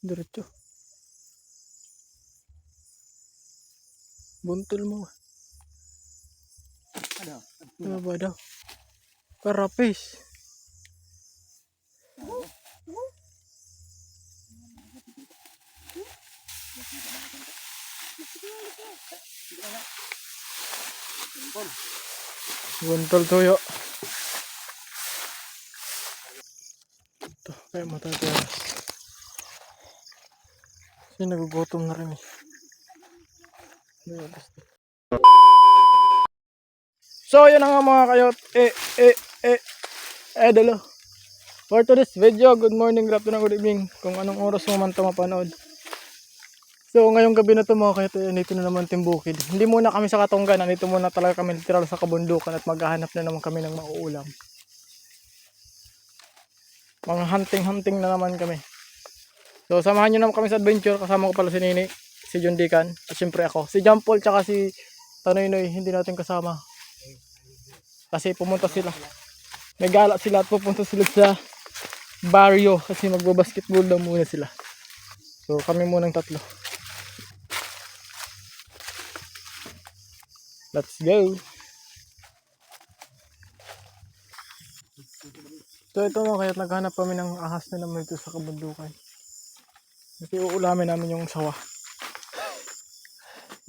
Diretso. Buntul mo. Ano ba daw? Karapis. Buntul tuyo. Ito, kaya matataas. Kasi nagugutom na rin eh. So, yun na nga mga kayot. Dalo. For today's video, good morning, good afternoon, good evening. Kung anong oras mo man ito mapanood. So, ngayong gabi na ito mga kayot, nandito na naman Timbukid. Hindi muna kami sa Katonggan, nandito muna talaga kami literal sa kabundukan at maghahanap na naman kami ng mauulam. Mga hunting na naman kami. So, samahan nyo naman kami sa adventure. Kasama ko pala si Nini, si John Dican, at syempre ako. Si John Paul, tsaka si Tanoynoy, hindi natin kasama. Kasi pumunta sila. May gala sila at pupunta sila sa barrio kasi magbabasketball daw muna sila. So kami munang tatlo. Let's go. So ito mga kaya't naghanap kami ng ahas na naman ito sa kabundukan. Kasi uulamin namin yung sawa.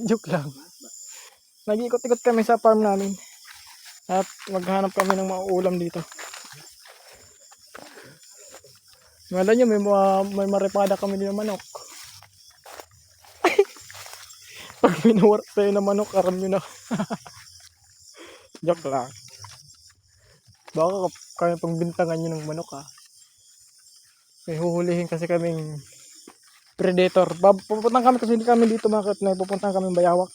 Joke lang. Nag-ikot-ikot kami sa farm namin. At maghanap kami ng mauulam dito. Ngala nyo may maripada kami din ng manok. Pag minuwarak tayo ng manok, aram nyo na. Joke lang. Baka kaya pang bintangan nyo ng manok ha. May huhulihin kasi kaming predator. Pupuntahan kami kasi hindi kami dito makit na pupuntahan kami Bayawak.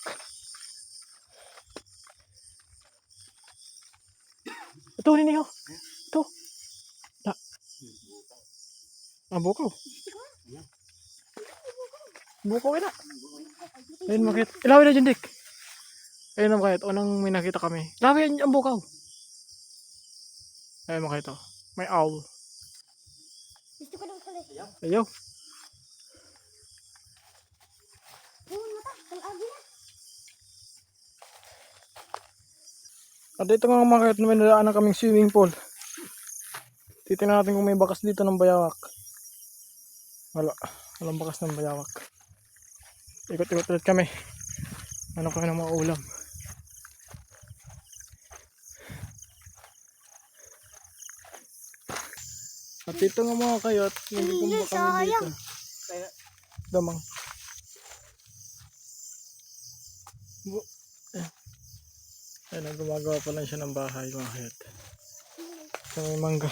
Ito niniho. Ito. Bukaw. Bukaw ina. Ayun makit. Ilawin na dyan dik. Ayun na makit. Unang may nakita kami. Ilawin ang bukaw. Ayun makit. May owl. Ayaw. At ito nga makit na may nadaanan kaming swimming pool. Titignan natin kung may bakas dito ng Bayawak. Wala. Walang bakas ng Bayawak. Ikot-ikot ulit kami. Ano kami ng mga ulam. At ito nga mga kayot. Hindi kami dito. Damang. Ayun, gumagawa pa lang siya ng bahay mga kayot. So may mangga.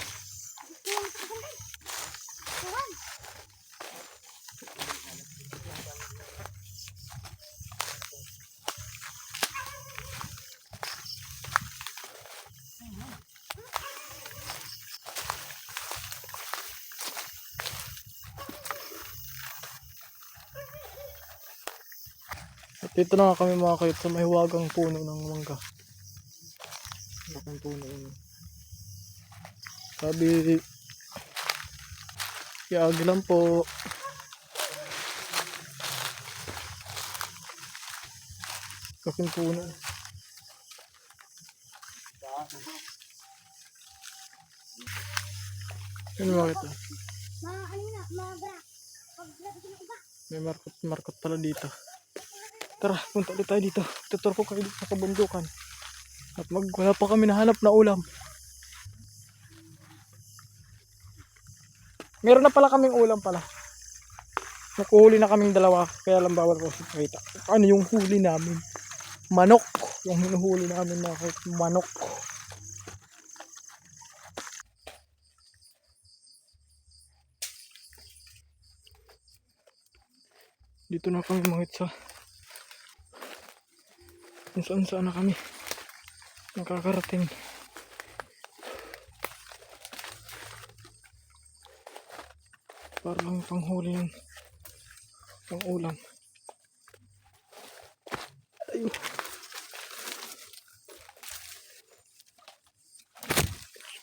At dito na nga kami mga kayot sa may huwagang puno ng mangga. Laking puno yun. Sabi yagi lang po. Laking puno. Ano mga ito? May markot pala dito. Tara, punta ulit tayo dito. Tutur ko kayo dito sa kabundukan. At wala pa kami nahanap na ulam. Meron na pala kaming ulam pala. Nakuhuli na kaming dalawa. Kaya lang bawal ko kita. Ano yung huli namin? Manok. Yung hinuhuli namin na manok. Dito na kami mga itsa. Kung saan na kami nakakarating. Parang panghuli ng pang ulam. Ayun.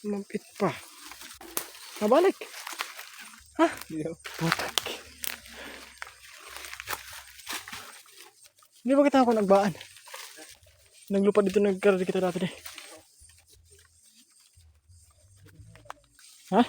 Lumapit pa. Nabalik. Ha? Hindi. Putak. Hindi ba kita ako nagbaan? Naglupad dito nagkarari kita dati. Ha?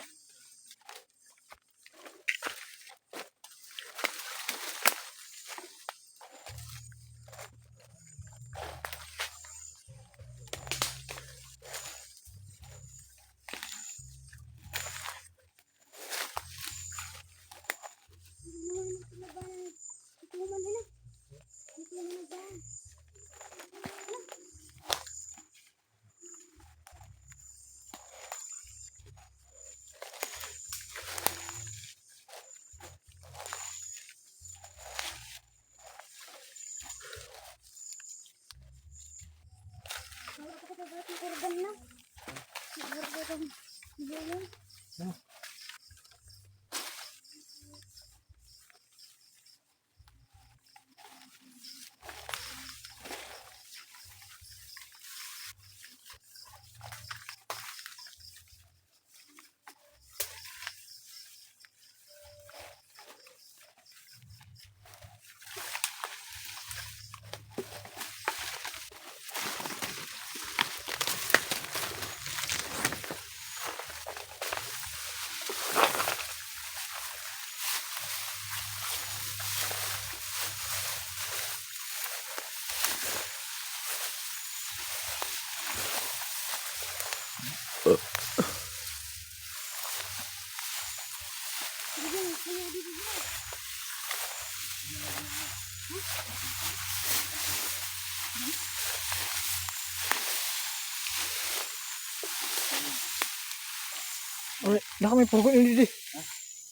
Oy, dah kami purgo ini di.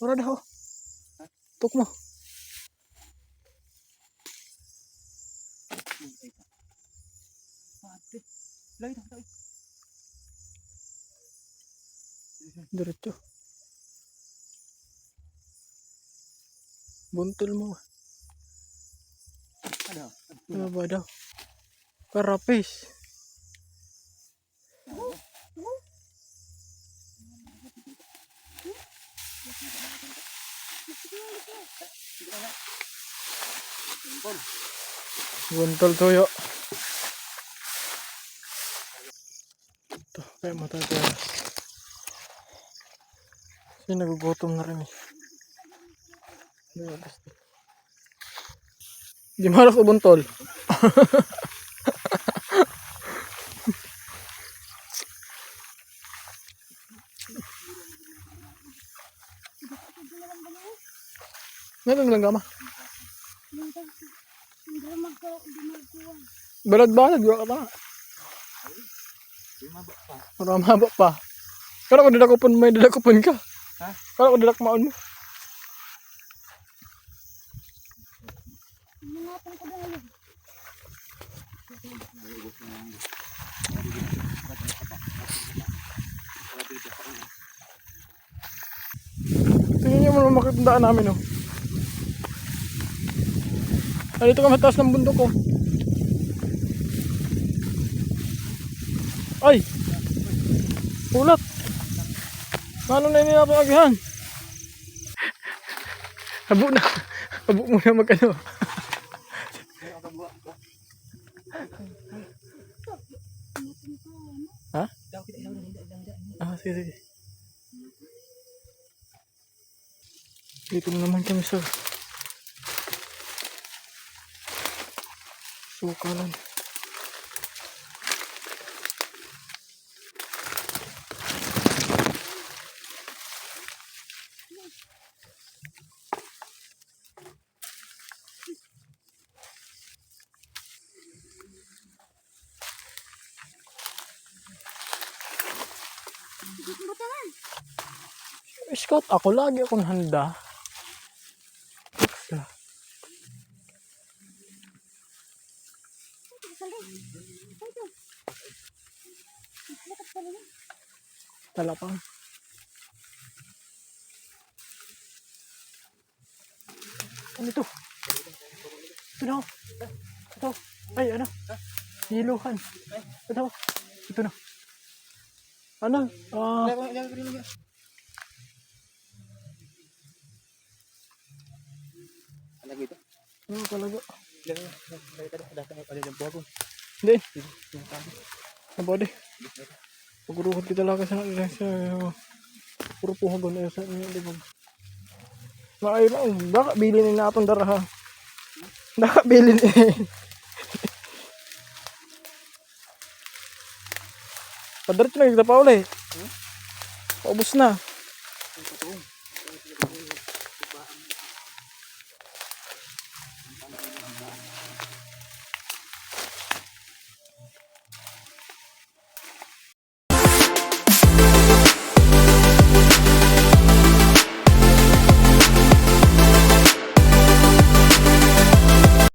Ora dah. Tuk mo. Diretso. Buntul mo. Ano ba daw? Karapis. Buntul tuyo. Ito, kaya matataas. Kasi nagugutom na rin eh. Di maras o buntol? Meron lang gama. Balad-balad, wala ka pa. Para mabak pa. Kala ko didakupon, may didakupon ka. Ha? Kala ko didakmaon mo. Tingnan niyo mo makitandaan namin oh. Dito ka mataas ng bundok oh. Ay! Ulat! Paano na inilapagahan? Habo na. Habo mo na magano. Ha? Ah, sige, sige. Dito na naman kami sa sukalan. Scout ako, lagi akong handa. Talapang. Ano ito? Ito na. Ito. Ay, ano? Hiluhan. Ito. Ito na. Ano? Ano gitu? Ano talaga? Ada buah pun. Hindi. Ano ba di? Pagruhod kita lang sa puro puhagon na sa inyo, di ba? Maay na, baka bilin na atong dara ha. Baka bilin eh. Padarit na, kita pa ulit. Paubos na.